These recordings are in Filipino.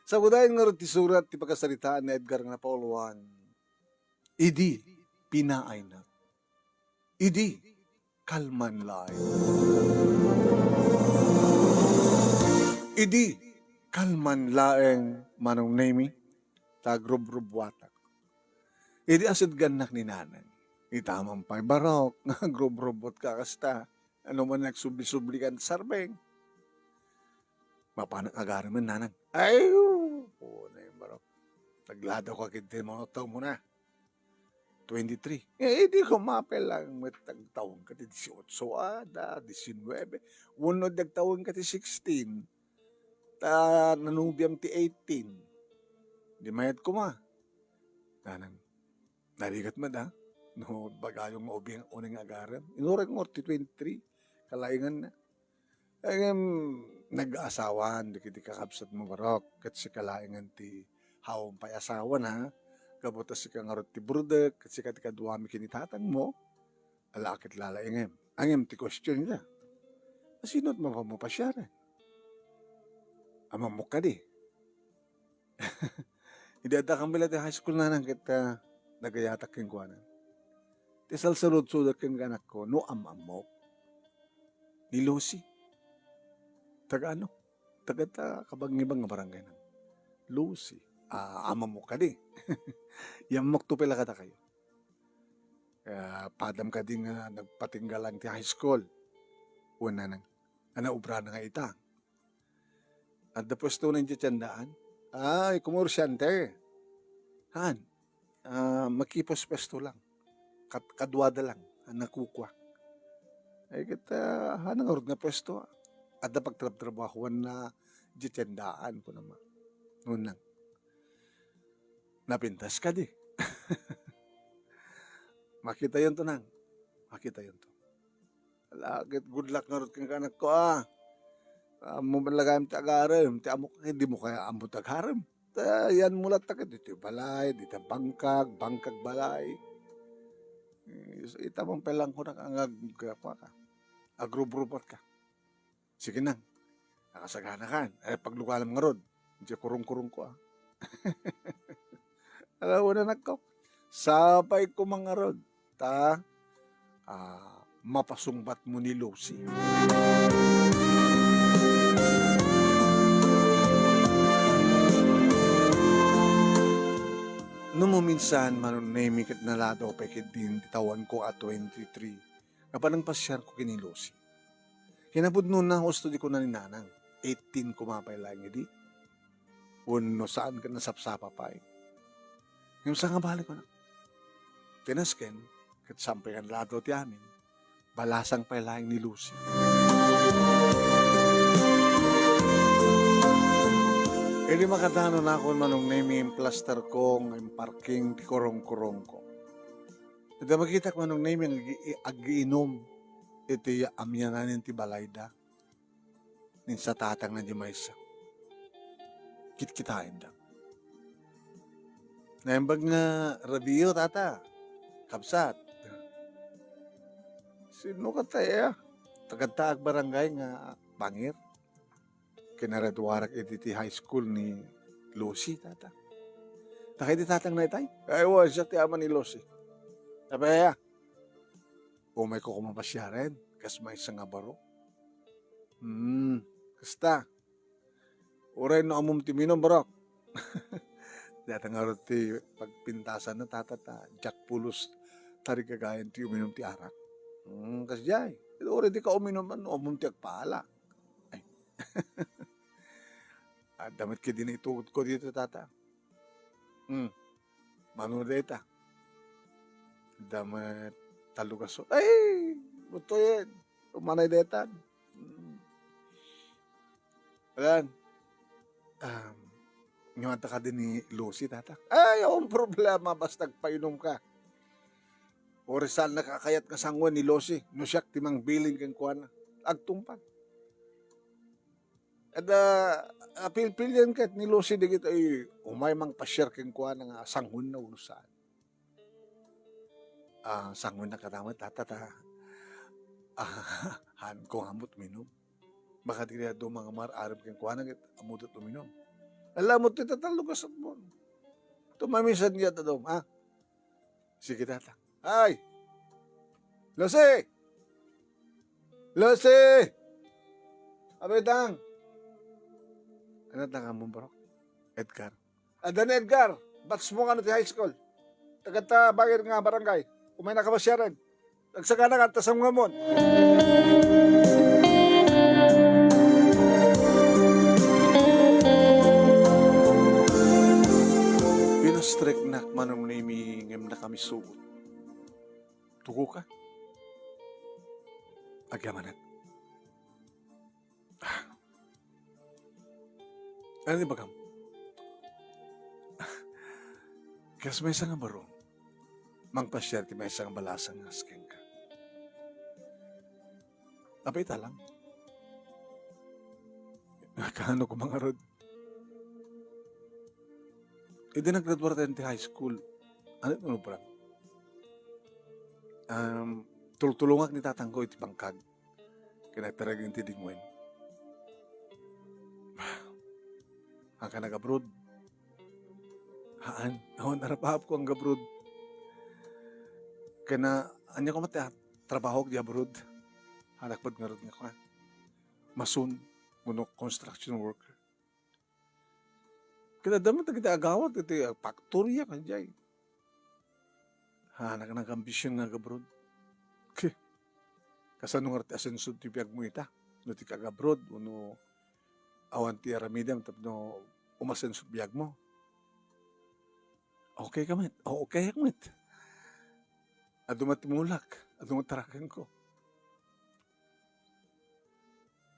Sa budayan nga rin ti surat ti pagkasaritaan ni Edgar nga Pauluan, idi pinaay na, idi kalman laay, idi kalman laeng manong nemi, tagrub-rubwatak. Idi asad ganak ni nanay, itamang pa'y barok, nga grub-rubot ka kasta, ano man nagsubli-subli kan sarbeng, mapanang agaran man nanang, ay, na yung barok. Tagladaw ka kinti mga taon mo na. 23. Di ko mapel lang may tagtaon ka ti 18 ada, 19. Unod nagtaon ka ti 16. Nanubiam ti 18. Di mayat ko ma. Nanang, narigat mo da. No, bagayong maubing unang agaran. Inurag mo ti 23. Kalaingan na. Nag-aasawan, di kiti kakabsat mo barok. Kat si kalaingan ti hawang pa'y asawa na. Kabutas si kang arot ti burudek, kat si katika duwami kinitatang mo. Alakit lalaingem. Angem ti question niya. Asinot mo pa siya rin. Amamok ka di. Hindi ata kang bila ti high school na nang kita nagayatak kong kuwanan. Ti salsalod-sudot kong anak ko, no amamok. Ni Lucy. Taga ano? Taga ta kabang-ibang nga barangay na. Lucy. Amamok ka di. Yamok to pala kata kayo. Padam ka din nga nagpatinggalan ti high school. Una nang, ubra na nga ita. At tapos to nang tiyandaan, kumursyante. Han, makipos pesto lang. Kadwada lang, nakukwa. Ay kita, hanang arod nga pwesto. At na pagtrabahuan na tiyandaan ko naman. Noon lang. Napintas ka di. Makita yun to nang. Makita yun to. Alakit, good luck nga rin kang anak ko mo malagayam ti agarem. Ti amok, hindi mo kaya amot agarem. Yan mula takit. Dito balay, dito bangkag balay. Itamang pelang ko na ka. Agrub-rubot ka. Sige nang. Nakasagana kan. Paglugalam nga ron. Hindi kurung-kurung ko Alam mo na nagko. Sabay ko mga rod. Mapasungbat mo ni Lucy. No mo minsan manunemi kat nalado pa din titawan ko at 23. Kapanang pasyar ko kini Lucy. Kinabud nun na gusto di ko na ni nanang. 18 kumapay lang di. Uno saan ka nasapsapa pa Yung sa nga balik ko na. Tinasken, kat sampay kan lado ti amin, balasang pailaing ni Lucy. Hindi makadano na ako manong name yung plaster ko, yung parking, ti korong-korong ko. Hindi makita ko manong name yung ag-iinom, iti amyanan ti balayda, nin sa tatang na di maysa. Kit-kitain da. Naimbag nga rabiyo, tata. Kapsat. Sino ka tayo? Tagadtaag barangay nga bangir. Kinaradwarak iti high school ni Lucy, tata. Takay di tatang na itay? Ay, siya ti ama ni Lucy. Sabaya. Umay ko kumapasya rin. Kas may isang abaro. Kasta. Uray no amum ti minom, barok. Datang nga ti pagpintasan na tatata, Jack Pulos, tarig kagayan ti uminom ti arak. Kasi jay, already ka uminom, umum ti agpala. Ay. At damit ka din itugod ko dito, tata. Mano deta. Damit talugaso. Ay, buto yan. Umanay deta. Ayan. Ngawanta ka din ni Lucy, tata. Ay, ang problema, basta nagpainom ka. O Rizal nakakayat ka sangwan ni Lucy. No siyak timang biling kang kuwan. Agtumpag. At pilpilyan ka ni Lucy di kita, umay mang pasyar kang kuwan nga sanghun na unusan. Sanghun na katama, tata. Han ko amot minom. Baka di na do mga mar-arab kang kuwan nga amot at uminom. Alam mo, titatalog mo. Tumamisan niya dadom, ha? Sige, tatang. Ay! Lucy! Lucy! Abedang! Ano tanga mo, bro? Edgar. Adan Edgar! Bats mo ka na ti high school. Tagat bagay nga barangay. Umay na ka ba siya rin? Nagsaka na ka, tasang nga mo. Pinastrek na manong naimingim na kami suot. Tuko ka? Agyamanat. Ano di ba kam? Kasi may isang barong. Mangpasyar ti may isang balasang asking ka. Apita lang. Kano ko mga rod? Hindi nag-graduate tayo ti high school. Ano ito pa? Tultulungak ni tatangko iti bangkag. Kinagtarag yung tidingwen. Ang ka nag-abroad. Haan, awan narapahap ko ang gabrod. Kaya na, anya ko mati, trabaho di abroad. Hanakpad nga rin nga ko. Masun, muno construction worker. Kaya damat na kita agawat, ito factory kan jay. Hanak na ambisyon nga gabrod. Kasanong arti asensud ti piyag mo ita. No ti kagabrod, uno awan ti aramidam, tapno umasensud biyag mo. Okay kamit. Okay kamit. Adumat mulak. Adumat tarakan ko.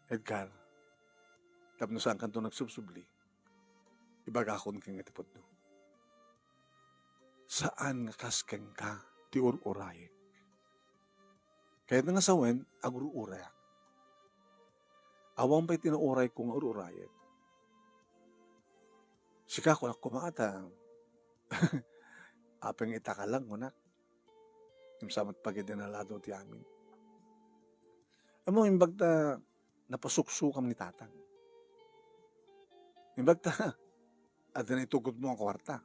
Edgar, tapno saan kanto nagsubsubli, ibagakon kang atipod no. Saan nga kasken ka, ti ururayek? Kaya nga sawen, ang ururayak. Awang pa'y tinuuray kong ururayek. Sika ko na kumaatang. Apeng itaka lang, unak. Yung samat pagidinalado ti amin. Amo, imbag ta napasuksukam ni tatang. Imbag ta, at na itugod mo ang kwarta.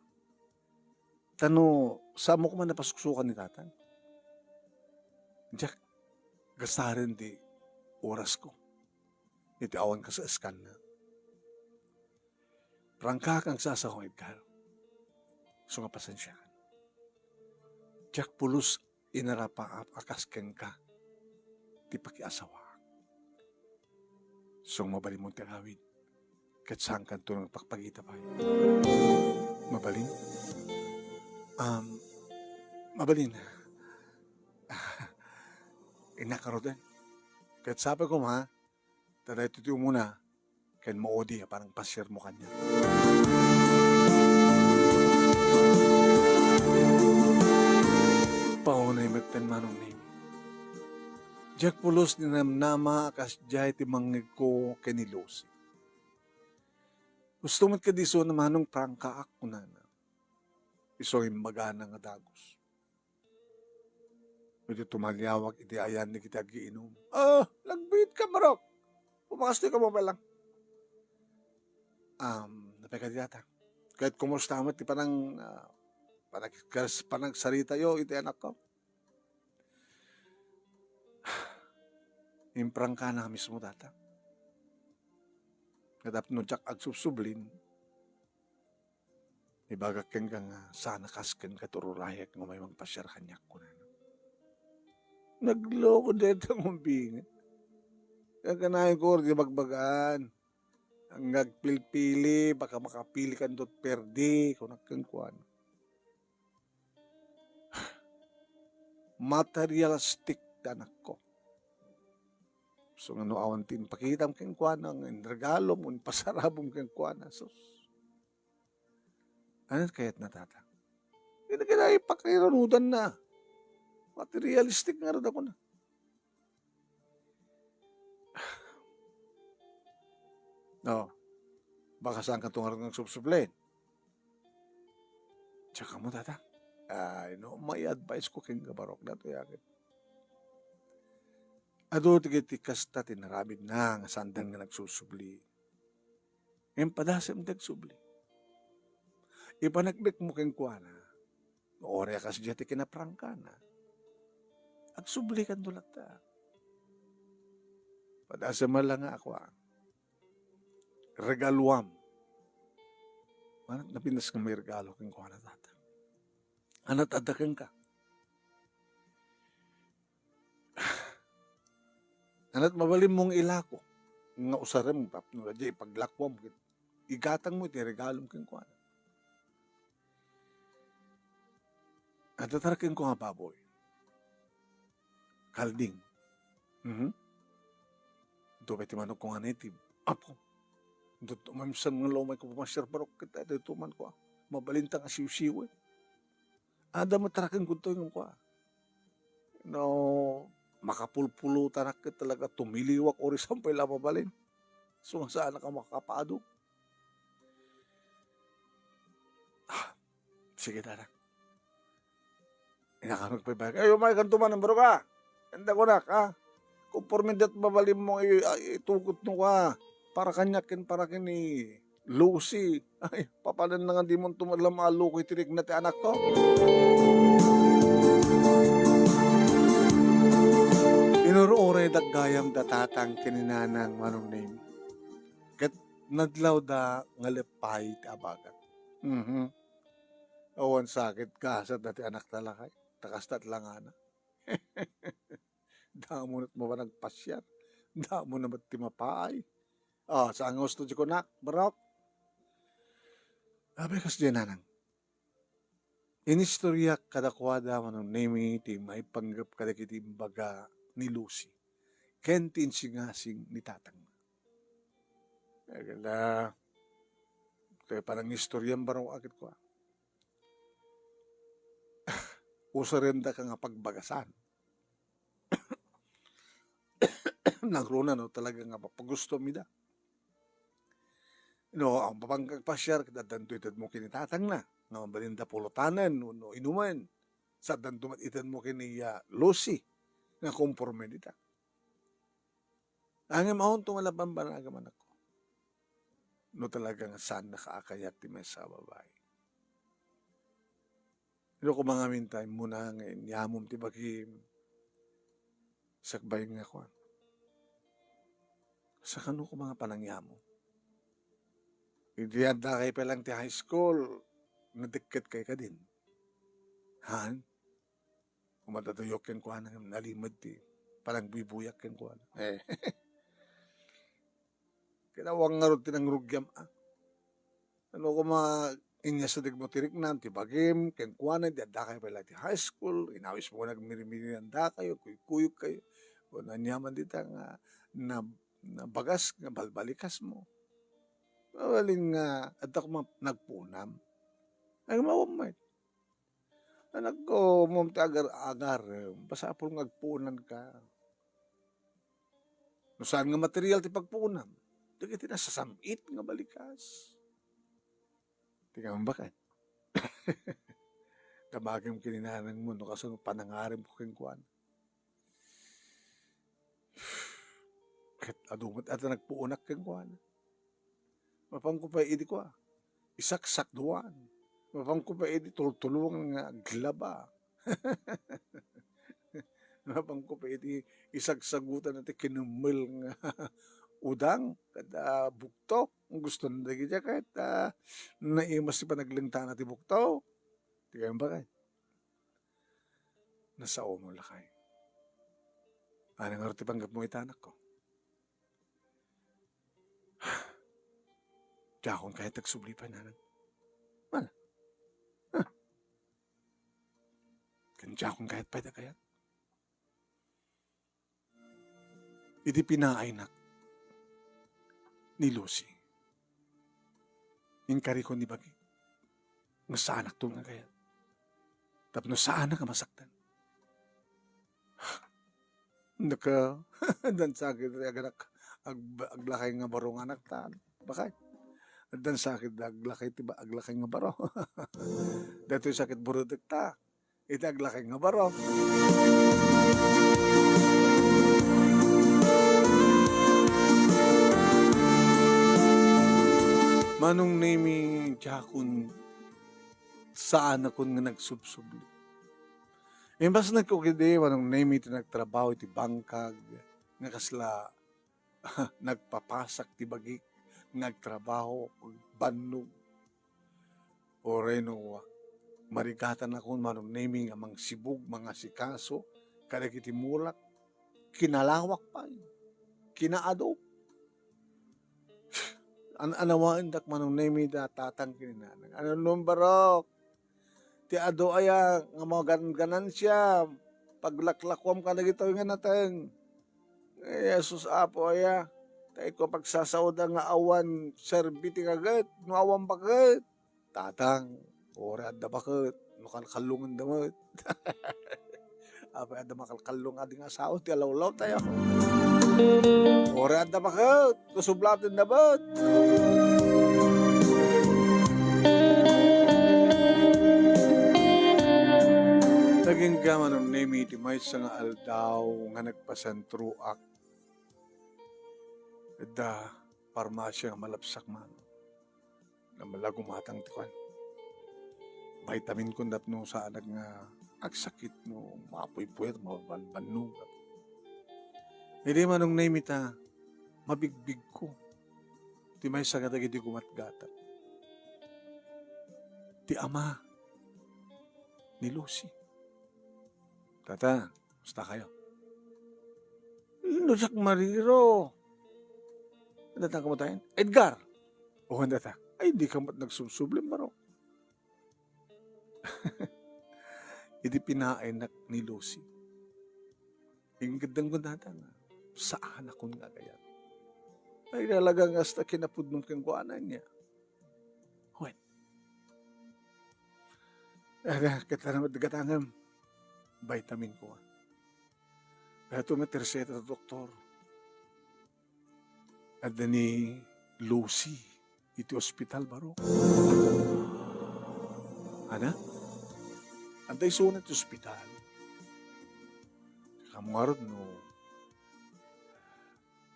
Tano, saan mo ko man napasuksukan ni tatang? Diyak, gastarin di oras ko. Iti awan ka sa eskan na. Prangka kang sasakong Edgar. So nga pasensya ka. Diyak pulos inarapa akasken ka. Di pakiasawa. So mabalin mong tagawid. Kat saan ka ito ng pakpagita pa. Mabalin? Mabalin. Inakarodan. Kat sabi ko ma, tada ito muna, kan maodi, parang pasyar mo kanya. Paunay magtan manong name. Jack pulos ni namnama akas jay ti mangig ko kenilosi. Gusto mo't kadiso na manong prangka ako na na. Iso yung magana nga dagos. Ito tumalyawag, iti ayan ni kita giinom. Lagbit ka marok. Pumakastoy ka mo ba lang? Napagkadiyata. Kahit kumusta mo, ti panang sarita yo, iti anak ko. Imprang ka na mismo data. Kadap no jak agsubsublin. Ibagak kang sana kasken katururayak ng may magpasyar kanyak ko na. Nagloko dito ang umbingin. Kaganahin ko, di bagbagaan. Ang nagpilpili, baka makapili ka dot perdi, kung nagkangkuan. Materialistic anak ko. So, ano awantin, pakitam kang kuan, ang regalo mo, pasarabong kang kuan. So, ano kaya't natata? Hindi ka ipakiranudan na. Materialistic nga rin ako na. No, baka saan ka tungarang ng subsublin? Tsaka mo, tata. May advice ko kang gabarok na ito yakit. Ado tigiti kasta tinaramid na nga sandan nga nagsusubli. Ngayon padasam nagsubli. Ipanaglik mo keng kuana. Ore kas jati kinaprangkana. Agsublikan tulak ta. Padasa lang ako regaluam. Manat napinas ka may regalo keng kuana tata. Anat adakan ka. Anat mabalim mong ilako. Nga usarem pap no jay paglakwam igatang mo iti regalom keng kuana. At tatarakin ko nga baboy. Kalding. Ito ba timanok ko nga native? Apo. Ito mamsan nga lomay ko pumasyar barok kita. Ito man ko. Mabalintang asiw-siw eh. Ada matarakin ko ito yung ko. No, makapulpulo tanak ka talaga. Tumiliwak ori sampay mabalin. So saan ka makapado? Sige tanak. Inakamag pa ibag. Ay, umay kanto man, bro ka. Handa ko nak, ha? Kung pormindat babalim mo, itugot mo ka. Para kanyakin, para kini Lucy. Ay, papalan na nga di mo tumalam alukoy tirik na ti anak to. Inuruoray daggayam datatang kininanang manong name. Kat nadlaw da ngalepay ti abagat. Awan sakit ka sa dati anak talakay. Takastat lang ana. Damo na't mo ba nagpasyat? Damo na ba't timapaay? Saan nga gusto di ko nak, barok? Abekas di nanang. Inistorya kadakwada manong nemi ti may panggap kadakiti baga ni Lucy. Kentin singasing ni tatang. Kaya kaya parang istoryan barong akit ko. Usarenda ka nga pagbagasan. Nagruna no talaga nga papagusto mida. No, ang papangkagpasyar kadadanto itad mo kinitatang na. Nga mabalinda pulutanan no inuman. Sa dantumat itad mo kini Lucy. Nga komporme dita. Ang imahon tumalabang banagaman ako. No talagang saan nakaakayat ti may sa babae. Pero kung mga mintay muna ngayon, yamom ti bagim, sakbay nga ko. Sa kano ko mga panangyamo? Hindi anda kayo pa lang ti high school, nadikit kayo ka din. Han? Kung matatuyok yan ko nang nalimad ti, parang bibuyak yan ko. Kinawang nga rin tinangrugyam. Ano ko inya sa digmotirik na, ti bagim, kenkwana, di anda kayo pala ti high school, inawis mo nagmirimiri anda kayo, kuyuk kayo, o nanyaman dita nga, na bagas, nga balbalikas mo. Mawaling nga, at ako nagpunam. Ay, mawamay. Anak ko, mumti agar-agar, basta po nagpunan ka. No saan nga material ti pagpunam? Dagiti na sasamit nga balikas. Tingnan mo bakit? Damagim kininanang mo, no kaso panangarim ko kengkuan. Kahit adumat at nagpuunak kengkuan. Mapang ko pa idi ko isaksak duwan. Mapang ko pa idi tultulungan nga glaba. Mapang ko pa idi isagsagutan natin kinumil nga udang, kada bukto, ang gusto na dagi dya kahit naimas si panaglinta na ti bukto. Tigay ba kahit? Nasa mo lakay. Anong arti panggap mo itanak ko? Diya akong kahit nagsublipan nanan. Wala. Kanya akong kahit pwede kaya. Idi pinaainak ni Lucy. Inkari ko ni Bagi. Nga saan ak nga kaya. Tapno saan ka masaktan. Naka, dan sakit aganak aglakay nga barong anak taan. Bakay? Dan sakit aglakay tiba aglakay nga baro. Dato sakit burudik ta. Ita aglakay nga baro. Manong naming Jakun saan ako nga nagsubsubli. Imbas nagkukidi, manong name iti nagtrabaho iti bangkag, nga kasla nagpapasak ti bagi, nagtrabaho, bannog, o reno, marigatan ako manong naming amang sibug, mga sikaso, kadag iti mulak, kinalawak pa, kinaado. Anawaan dak manong naming datatang kininanang. Ano nung barok? Ti ado aya nga mga ganansya, paglaklakwam ka na gito nga natin. Jesus apo aya, tayo ko pagsasawda nga awan, serbiti kagat, no awan bagat. Tatang, ora adda bakat, no kalkalungan damat. Apa adda makalkalung ading asawa, ti alawlaw tayo. Ora adda bakat, kusublatin damat. Naging gaman ng name iti may sa nga aldaw nga nagpasentruak. Da parmasya nga malapsak man. Na malagumatang tikwan. Vitamin kundat no sa anak nga agsakit no mapuy-puyat, mabanbannog. Hindi man ng name ita mabigbig ko. Ti may sa nga dagiti gumatgata. Ti ama ni Lucy. Tata, musta kayo? Inusak mariro. Ano tang kamatayin? Edgar! O handa ta? Ay, di ka mat nagsusublim baro. Hindi pinain ni Lucy. Yung gandang gundata nga. Saan akong gagayan? Ay, nalagang hasta kinapudnong kang kuanan niya. Huwag. Kita naman dagatangam. Vitamin ko. Kaya ito nga terseta sa doktor. At ni Lucy, iti hospital baro. Ana? Antay sunat iti hospital. Kamungarod no,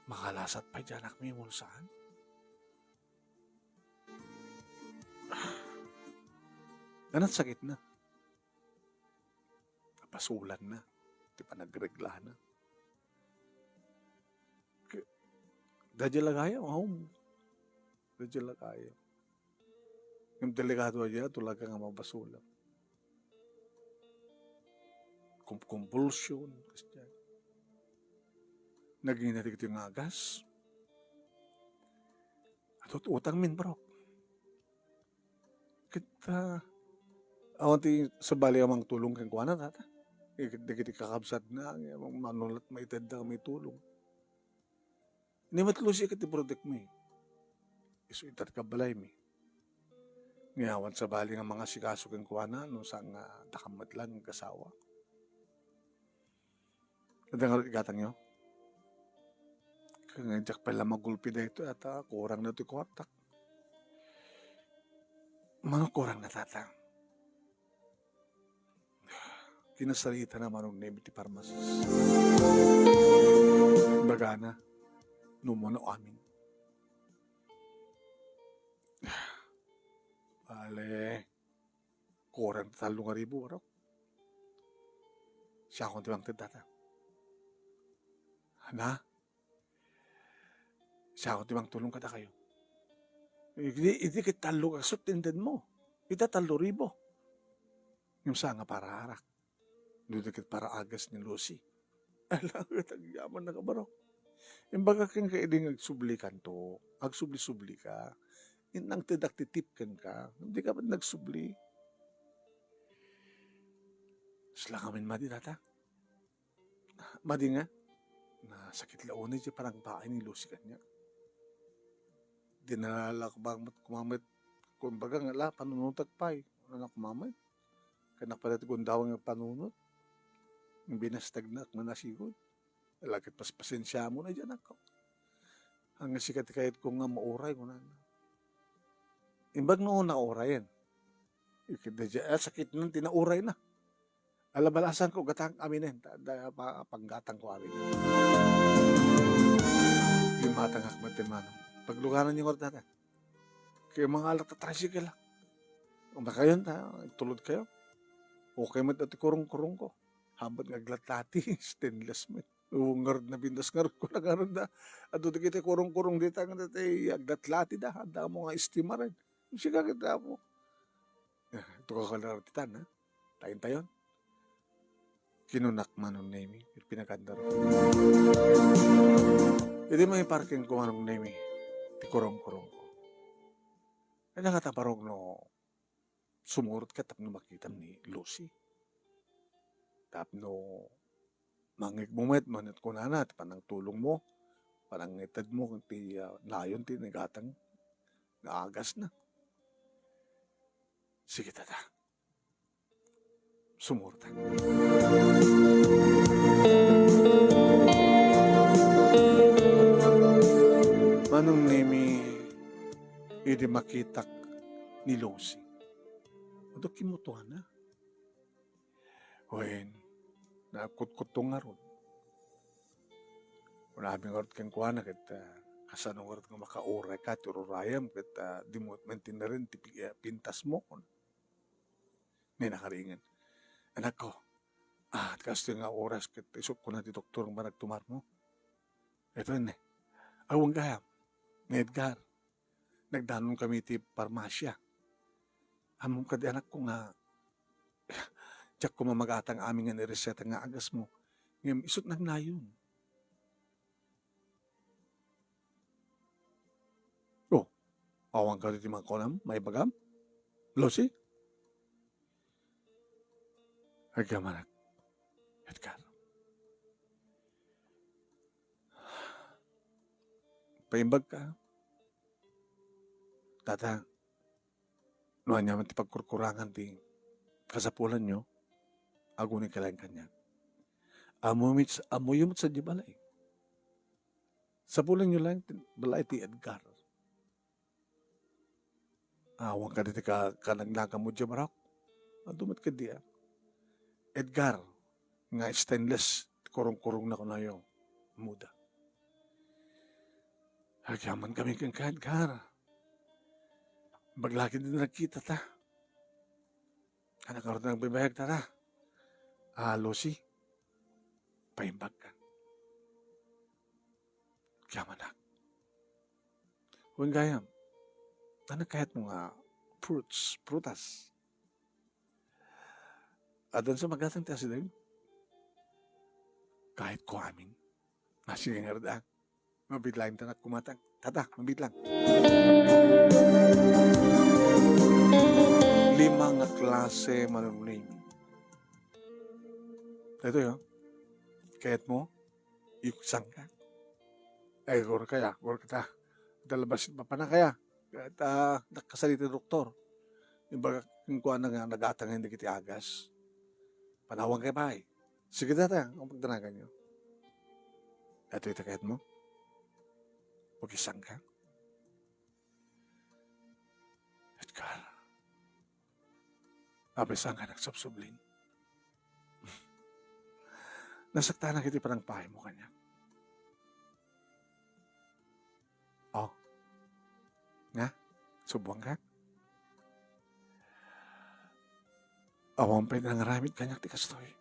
makalasat pa dyan ak may mulsaan. Ganat sakit na. Pasulan na. Di pa nagregla na. Dadya lagayo, dadya lagayo. Yung delikado niya, tulaga nga mabasulan. Compulsion. Naging natin ito yung agas. At utang min, bro. Kita, awan ti sa bali amang tulong kang kuwanan, tata. Dagiti kakabsat na, manulat maitad na may tulong. Hindi matlusi ka ti product mo eh. Iso itat ka balay mo eh. Ngayawan sa bali ng mga sikaso kang kuwana, no sang dakamatlan ng kasawa. Kadang igatang nyo? Kangajak pala magulpi na ito at kurang na ito kwartak. Mga kurang na tatang. Kinasarita naman ng name iti pharmacist. Bagana, numuno amin. Bale, kurang na 3,000 araw. Siya akong tibang tadata. Hana? Siya akong tibang tulong kada kayo. Hindi kitalo ka sutindan mo. Ita 3,000. Yung sa nga para harak. Dudikit para agas ni Lucy. Alam ka, tagyaman na ka baro. Yung baga kang kaeding agsublikan to, agsubli-subli ka, inang tidak-titipkan ka, hindi ka ba nagsubli? Sila kamin madi tata. Madi nga, na sakit launay siya parang paay ni Lucy kanya. Dinalala ko bang kumamit, kumbaga nga la, panunutag pa'y, ano na kumamit. Kanak pala tigundawang ng panunot. Yung binastag na manasigod. Lagit pas pasensya mo na dyan ako. Hanggang sikat kahit kung nga mauray mo na. Imbag noon na oray yan. Sakit nun, tinauray na. Alabalasan ko, gatang aminin. Panggatang ko aminin. Yung matangak matin manong. Pagluganan yung orda na. Kaya mga alat na tricycle lang. Umakayon ta, tulod kayo. Okay man dati kurong-kurong ko. Habat nga glatlati, stainless man. Ngar na bindas ngar ko na karon da. Ato di kita kurong-kurong dita nga dati glatlati da. Handa mo nga estima rin. Siya kita mo. Ito ka kalaratitan ha. Tayin tayon. Kinunak man ng name. Pinakandar. Hindi may parking ko anong name. Ti kurong-kurong ko. Ay nakataparog no sumurot ka tapno makita ni Lucy. Tapno mangigmumet manit ko na panang tulong mo. Parang itad mo kung ti layon ti nagatang naagas na. Sige tata. Sumurot. Manong nemi idi makitak ni Lucy. Ado kimutuhan na. Wen, nakut-kutong nga ron. Marami nga ron kang kuha na kita kasano nga ron nga makauray ka, tururayam kita di mo maintin na rin pintas mo. May nakaringan. Anak ko, at kasto nga oras kita isok ko na ti doktor nga nagtumar mo. Ito yun awang gayam, ni Edgar. Nagdanon kami ti parmasya. Among kadi anak ko nga, tiyak ko mamagatang aming nga nireseta nga agas mo. Ngayon, isot nagnayon. Oh, awang ka dito mga konam, may bagam? Lucy? Agamanak. Edgar. Paimbag ka. Tata, noan niya man ti pagkurkurangan ti kasapulan nyo, agunin ka lang kanya. Amo yung sa di balay. Sapulan nyo lang, balay ti Edgar. Awang ka dito ka naglaka mo dyan marak. Adumat ka diya. Edgar, nga stainless, kurong-kurong na ko na yung muda. Hagyaman kami kang ka Edgar. Baglaki din nagkita ta. Anak ka rin nagbibayag ta ta. Lucy, paimbag ka. Kaya manak. Huwag gayam. Ano kahit mga prutas. Adon sa magatang tayo si Dave. Kahit ko amin. Sige nga rin mabitlain ta na kumatang. Tata, mabitlang. 5 nga klase manunay. Ito yun. Kaya't mo, ikusang ka. Ay, gor kita. Dalabasin pa na kaya. At nakasalita doktor. Yung baga, kung kuha na nga, nagatang hindi kiti agas. Panawang kay bahay. Sige data, ang pagdanagan nyo. Ito ito kaya't mo. Huwag isang ka. Edgar. Abisang ka nagsubsublin. Nasakta na kiti parang pahay mo kanya. Oh. Nga? Subuang ka? Awang pa ng ramit kanyak ti kastoy.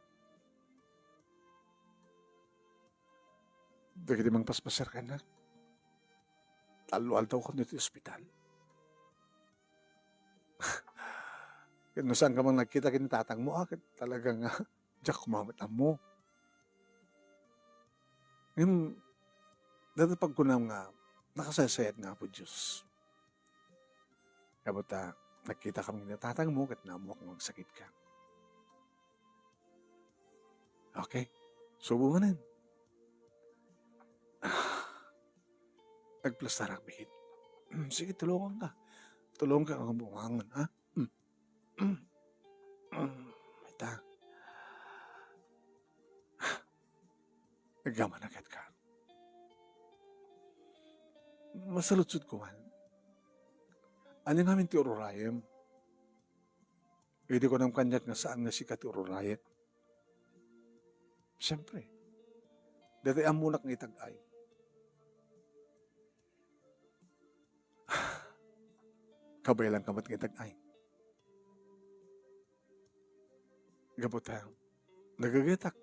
Dagiti mang paspasar ka na. Talual daw ko nito ospital. Kung saan ka mang nagkita kinitatang mo, talagang diyak kumamatan mo. Ngayon, dati pag ko nga, nakasasayat nga po Diyos. Kapag nakita kami kinitatang mo, kat namuwak magsakit ka. Okay, subo mo na. Nagplastar ang bihit. Sige, tulungan ka. Tulungan ka ang bumangon, ha? Ita. Nagyaman agad ka. Masalutsud ko man. Ano namin ti ururayem? Hindi ko nang kanyat nga saan nga sikat ti ururayet. Siyempre. Dati amunak ng itag-ay. Kabay lang kamat ng itag-ay. Gabutan. Nagagetak.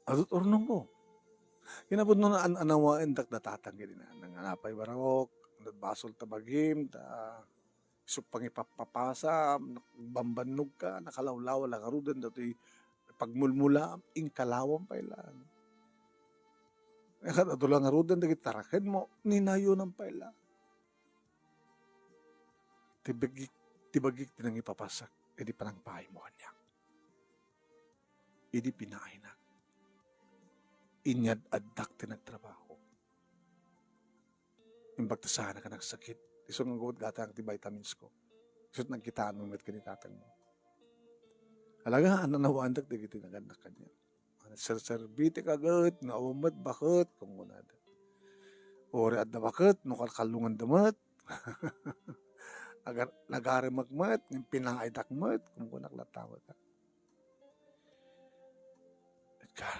Adot ornong ko. Kinabot no na anawain tak datatang gini na. Nanganapay barok. Basol tabagim. Isok pang ipapapasa. Bambanog ka. Nakalawlaw. Lakarudan. Dato'y pagmulmula. Ingkalawang pa ilang. Ato lang arudan. Dagit tarakin mo. Ninayo ng paila. Tibagik tinang ipapasak. Edi panang pahay mo kanya. Edi pinainak. Inyad addak tinagtrabaho. Imbagtasahan ka ng sakit. Isong ang gawad gata ang vitamins ko. Isot nagkitaan mo met kanitatang mo. Alaga, ananawandag di kitinagan na kanya. Ser-serbite kagat, naawamad bakit, kung munada. Ori at na bakit, nukal kalungan damat. Agar lagari magmat, ng pinangaidak mat, kung kunaklatawa ka. Edgar,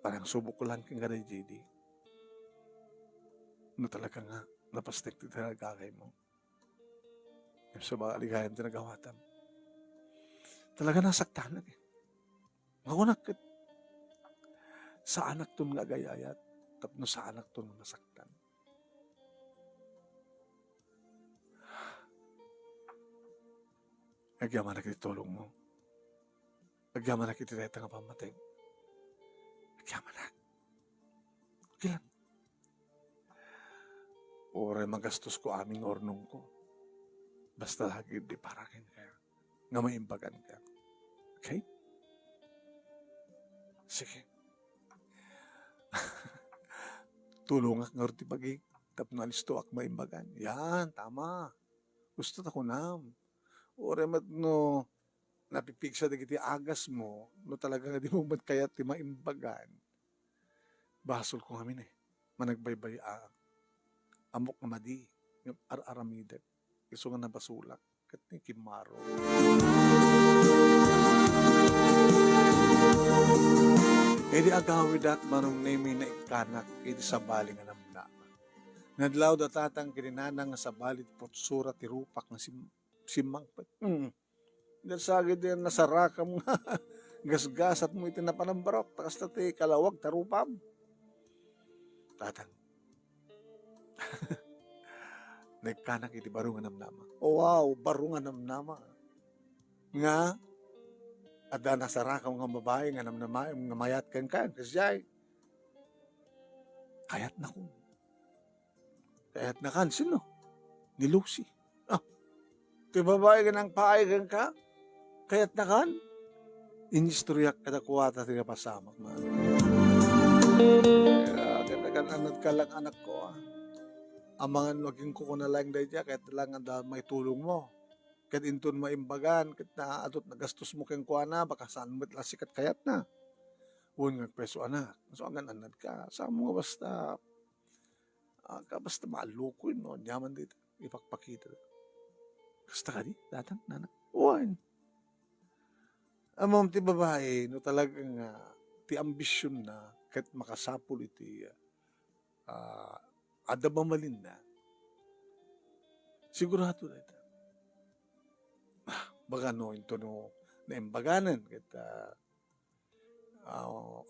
parang subok ko lang kang ganay, JD. No talaga nga, napastik ti talaga kay mo. Yung sa mga aligayan tinagawatan. Talaga nasaktan eh. Makunak sa anak ton nga gayayat, tapno sa anak ton masaktan. Agyaman na kitulong mo. Agyaman na kitireta nga pamatay. Agyaman na. Okay lang. Ore magastos ko aming ornong ko. Basta lagi di parakin kaya. Nga may imbagan ka. Okay? Sige. Tulong ak nga ti pagi. Tapno alisto ak maimbagan. Yan, tama. Gusto ta ko nam. Ore mat no napipigsa dagiti agas mo, no talaga nga di mo mat kaya ti maimbagan. Basol ko ngamin eh. Managbaybay amok nga madi. Yung ar-aramidag. Iso nga nabasulak. Kat ni Kimaro. Edi agawid at manong nemi na ikanak edi sa bali nga namnama. Nadlaw datatang kininanang nga sa balit potsura ti rupak nga simangpet. Dasagid din nasarakam nga. Gasgasat mo iti napanambarok. Takas na ti kalawag tarupam. Tatang. Nagkanak iti barungan namnama. Oh, wow, barungan namnama. Nga, ada nasarakaw nga babae nga namnama, nga mayat kan. Kasi kayat na ko. Kayat na kan, sino? Ni Lucy. Ti babae ka ng paaigan ka? Kayat na kan? Inistoryak ka na kuwata ti pasamak man. Kaya kanagan ka lang anak ko amangan maging ko na lang dahi dya, kahit lang may tulong mo. Kahit inton maimbagan, kahit na adot na gastos mo kang kuwana, baka saan mo't lasikat kayat na. Huwag nga peso anak. So, ang anad ka. Saan mo basta, basta maalukoy, no? Nyaman dito. Ipakpakita. Basta ka di, datang, nanak. Uwan. Amam ti babae, no talagang ti ambisyon na, kahit makasapol iti, ada mamalin na, sigurado na ito. Baga no, ito no, naimbaganan, kahit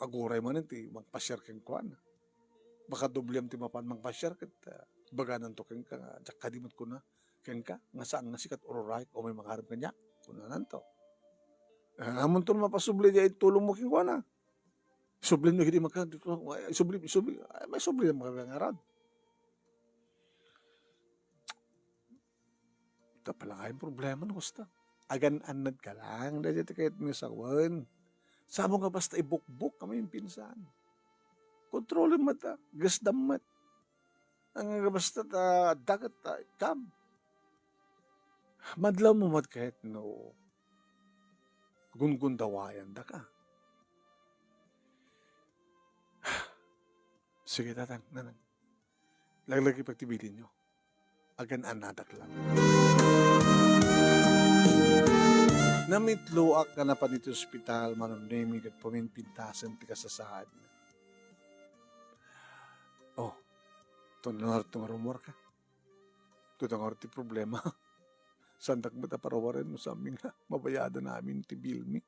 aguray mo nanti, magpasyar kang kuwan. Baka doblem ti mapan magpasyar, kahit baganan to kang ka, jak kadimot ko na, kang ka, nga saan nga sikat ororay, o may mangharap kanya, kunanan to. Amon to mapasubli diya, tulong mo kang kuwan na. Subli mo hindi subli, may subli na makakangarad. Ito pala kayong problema no, gusto. Agan-anad ka lang, dahil ito kahit may sawan. Sabo nga basta ibukbuk kami yung pinsan. Kontrolin mo ta, gasdam mat. Ang nga basta dagat ta, kam. Madlaw mo mat kahit no, gungundawayan da ka. Sige tatang, nanang. Laglagi pagtibilin nyo. Agan-anadak lang. Namitluak ka na pa dito sa ospital, manunimig at puminpintasan ti kasasaad na. Oh, tunor rumor ka. Ito nga ti problema. Sandak mo parawaran mo sa amin nga. Mabayada namin ti bill mi.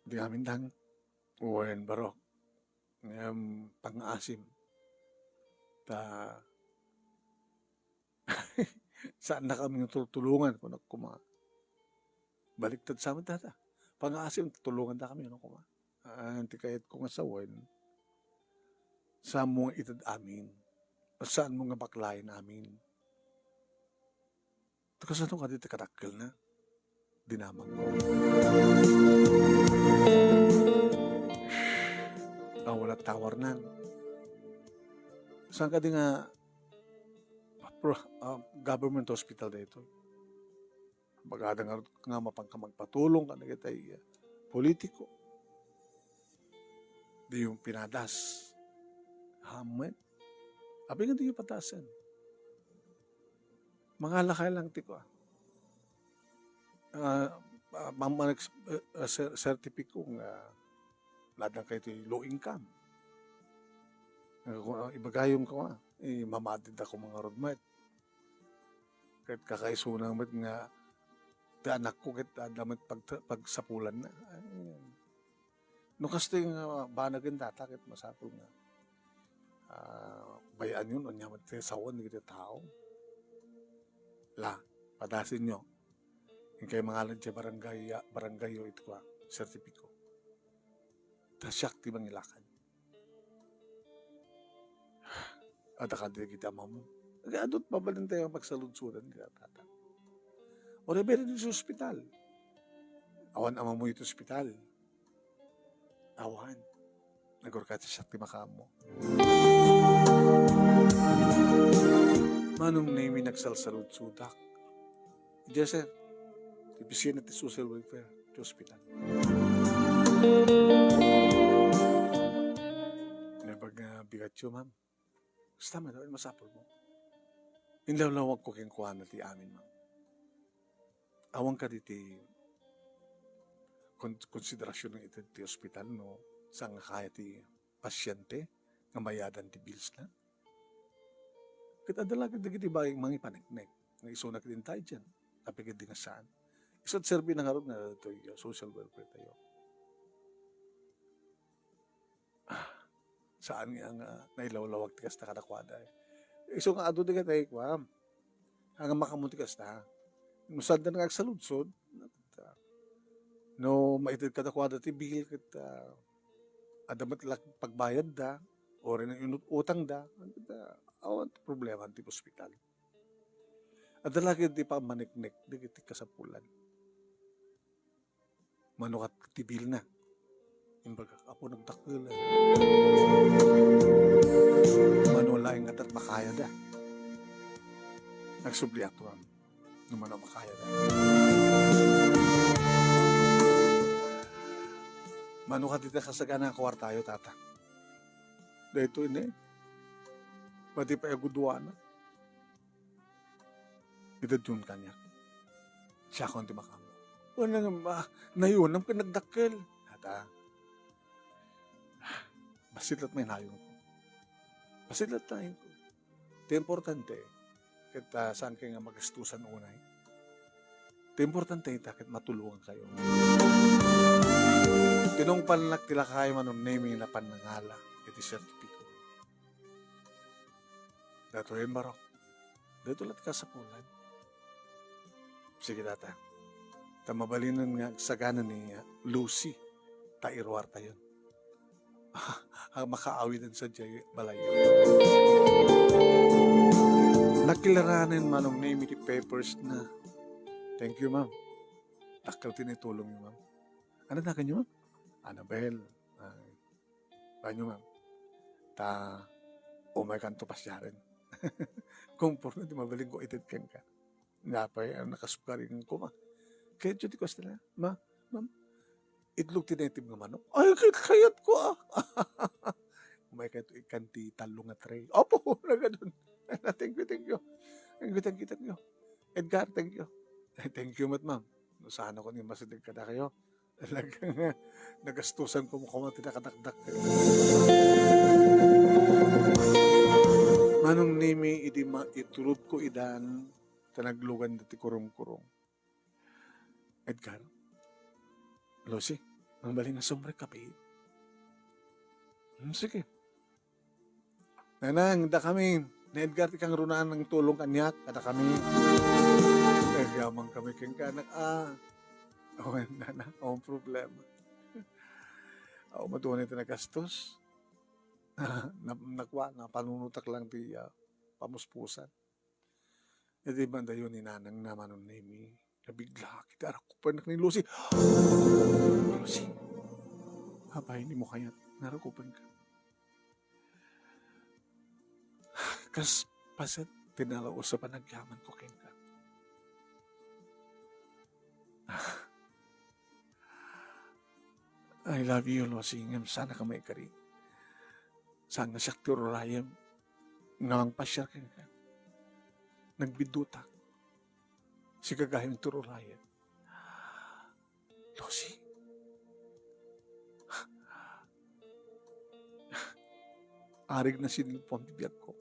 Di amin lang. Uwayan barok. Ngayon, pang-asim. Saan na kami tulungan kung baliktad sa amin tata. Pang-asim, tulungan na kami. Anti kahit kung asawan, sa mga itad amin, saan mo nga baklayan namin. Kasi ano ka dito katakil na, dinamang ko. Wala tawar na. Saan ka di nga government hospital dito? Bagada nga mapangka magpatulong ka na kitay politiko. Di yung pinadas. Hamet. Abi nga di yung patasan. Mga lakay lang tiko. Certificate nga ladang kayo ito low income. Ibagayom ko mamadid ako mga roadmate. Kahit kakaisunan mat nga anak ko kahit damat pagsapulan na. No kasto yung banagin data kahit masapul nga. Bayaan yun, onyamat kayo sawan ng tao. Padasin nyo. Yung kayo mga alam siya barangay o ito ka, sertipiko. Tasyak ti bang ilakad. At akadili kita mo. Adot pa ba din tayo magsaludsudan kita tata? O rebeli din sa ospital. Awan ama mo ito ospital. Awan. Nagurkat siya ti makamo. Manong name nagsalsaludsudak. Diyan sir, ibisiyan natin social welfare ti ospital. Nabag bigat yun, ma'am. Basta man, masapol mo. Inlawlawag ko kayong kuha na ti amin, ma'am. Awang ka diti konsiderasyon ng ito ti ospital, no? Saan nga kaya ti pasyente nga mayadan ti bills na. Kita dalaga dagiti bagay mga ipaneknek. Nga isunak din tayo dyan. Napigid din nga saan. Isot serbi na nga rin na ito social welfare tayo. Saan nga nailawlawag tikas na kadakwada. Iso nga ado din ka tayo kwa. Hanggang makamuntikas na. Musad na nagsaludsod. No, maitid kadakwada ti bigil kita. Adamat lang pagbayad da. O rin ang utang da. Awan problema ti hospital. At dalagi di pa maniknik. Di kiti kasapulan. Manukat tibil na. Imbaga, ako nagdakil. Manula yung adat makaya da. Nagsubli ato ang naman ang makaya da. Manukat dito kasagana kawartayo tata. Dito ini. Pati pa agudwa na. Ito dun kanya. Siya akong timakamo. Wala nga nayunam ka nagdakil. Tata. Basilat may nayon ko. Basilat tayo ko. Ito importante. Kita saan kayo nga magastusan unay. Ito importante takit matulungan kayo. Tinong panlak tila kayo manong naming na panangala. Iti sertipiko. Dato yung barok. Dato lat ka sa pulan. Sige data. Tamabalinan nga sagana ni Lucy. Tairwar tayo. Makaawidan sa balay. Nakilaranin manong name iti papers na. Thank you, ma'am. Takal tinitulong niyo, ma'am. Ano na kanyo, ma'am? Annabelle. Paano, ma'am? Umay kanto pasya rin. Kung po na di mabaling ko itid ka. Napay, nakasukarin ko, ma. Kaya dyan di ko sila, ma'am, itlog tinitib ng manok. Ay, kayat ko May kayo ikan ti talong at tray. Opo, na ganun. Thank you. Thank you. Edgar, thank you. Thank you, ma'am. Sana ko niya masidig ka na kayo. Talagang nagastusan ko mo tinakadakdak. tulod ko idan, tanaglugan dati kurong-kurong. Edgar, Lucy, ang bali nga sombre kape. Sige. Nanang, da kami. Na Edgar, ti kang runaan ng tulong kanyak. Kada kami. Nagyamang kami kang kanak. Na, ang problema. Ako matuwa nito na gastos. Napanunutak lang ti pamuspusan. E di ba yun ni nanang naman nun nimi. Nabigla kita. Narakupan ni Lucy. Lucy. Abay, hindi mo kaya narakupan ka. Kas pasit tinalaw sa panagyaman ko ken ka. I love you, Lucy. Ngam sana ka may kari. Sana siya tururayam. Ngawang pasyar ken ka. Nagbidutak. Si kagahim tururayam. Lucy. Arig na sinilpon tibiyag ko.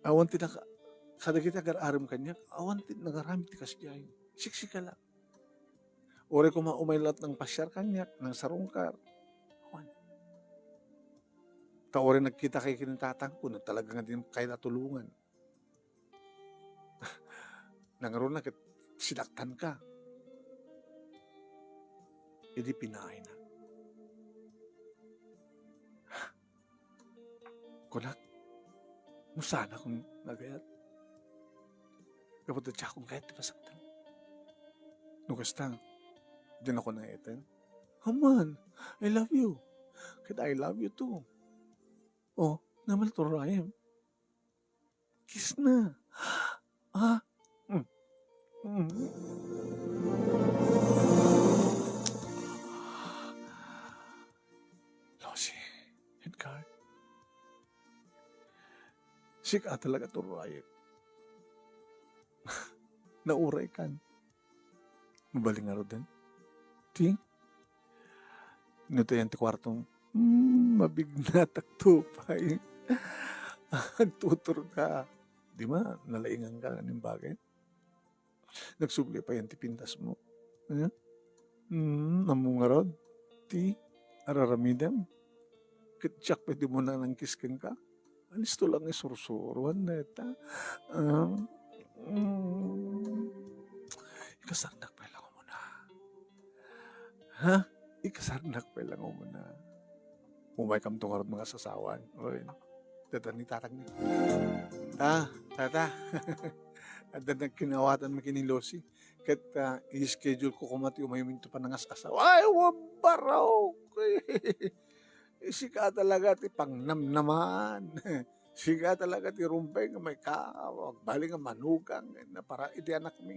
Awan ti kada kita agar-aram kanya, awan ti nagaramit ti kasyayin. Siksika lang. Ore ko maumailat ng pasyar kanya, ng sarungkar. Awan. Ore nagkita kay kinitatang ko na talaga nga din kaya natulungan. Nangaroon na sinaktan ka. Hindi pinaay na. Kunak, musana kung nagayat. Kapag siya kung kahit pasaktan. Nukastang, din ako na eten. Haman, I love you. Kaya I love you too. Oh, naman ito Ryan. Kiss na. Lucy, Edgar. Sika talaga ito Ryan. Nauray kan. Mabaling nga rin din. Ting? Nito yan ti kwartong, mabignat ak tupay. Agtutur ka. Di ba? Nalaingan ka ng bagay. Nagsubli pa yan ti pintas mo. Namunga rod. Ti, araramidam. Kitsak pwede mo na nang kiskin ka. Alis to lang isursuruan na ita. Ikasarnak pa lang mo na. Ha? Ikasarnak pa lang mo na. Umay kam tungarod mga sasawan. Oy, tata ni tatag ni. Tata. At nagkinawatan mo kini Lucy. Kat i-schedule ko kumati umayuminto pa ng asawa. Ay, wabaraw! Sika talaga ti pangnam naman. Sika talaga ti rumpay nga may kaawag. Bali nga manugang na para iti anak mi.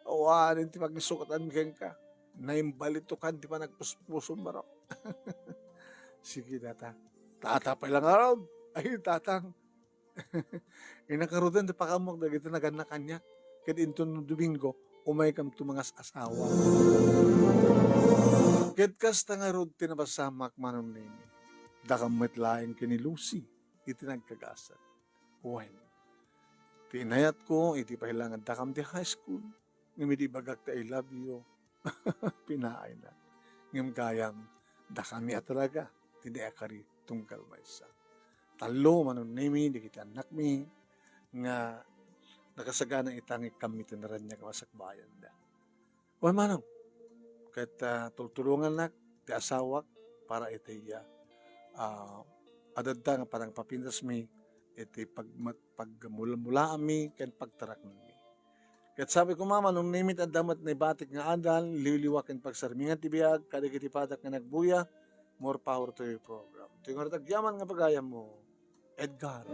Awanin ti pagnisukatan mi ka. Naimbalitukan ti pa nagpuspuson baraw. Sige tata. Tata pa lang araw. Ay tatang. Inakarudan ti pakamok dagiti naganak kanya. Kat into no Domingo umay kam tu mga asawa. Ket kasta nga rod tinabasamak manom nini. Dakammet laeng kini Lucy, iti nagkagasan. When, tinayat ko, iti pahilangan dakam ti high school, ngimiti bagak ti I love you, pinaay na. Ngim kayam, dakami at talaga, tiniakari tungkal maysa. Talo manom nimi, di kita anak mi, nga nakasagana itangik kami tinaran niya kamasakbayan da. Wan manong, kahit tultulungan nak, ti asawak, para itiya, adadda nga parang papindas mi, iti pagmula-mula mi, ken pagtarak mi. Kahit sabi ko mama, nung nimit at damat na batik nga adal, liwliwak ken pagsarmingan ti biyag, kadigiti patak nga nagbuya, more power to your program. Tingor tagyaman nga pagayam mo, Edgar.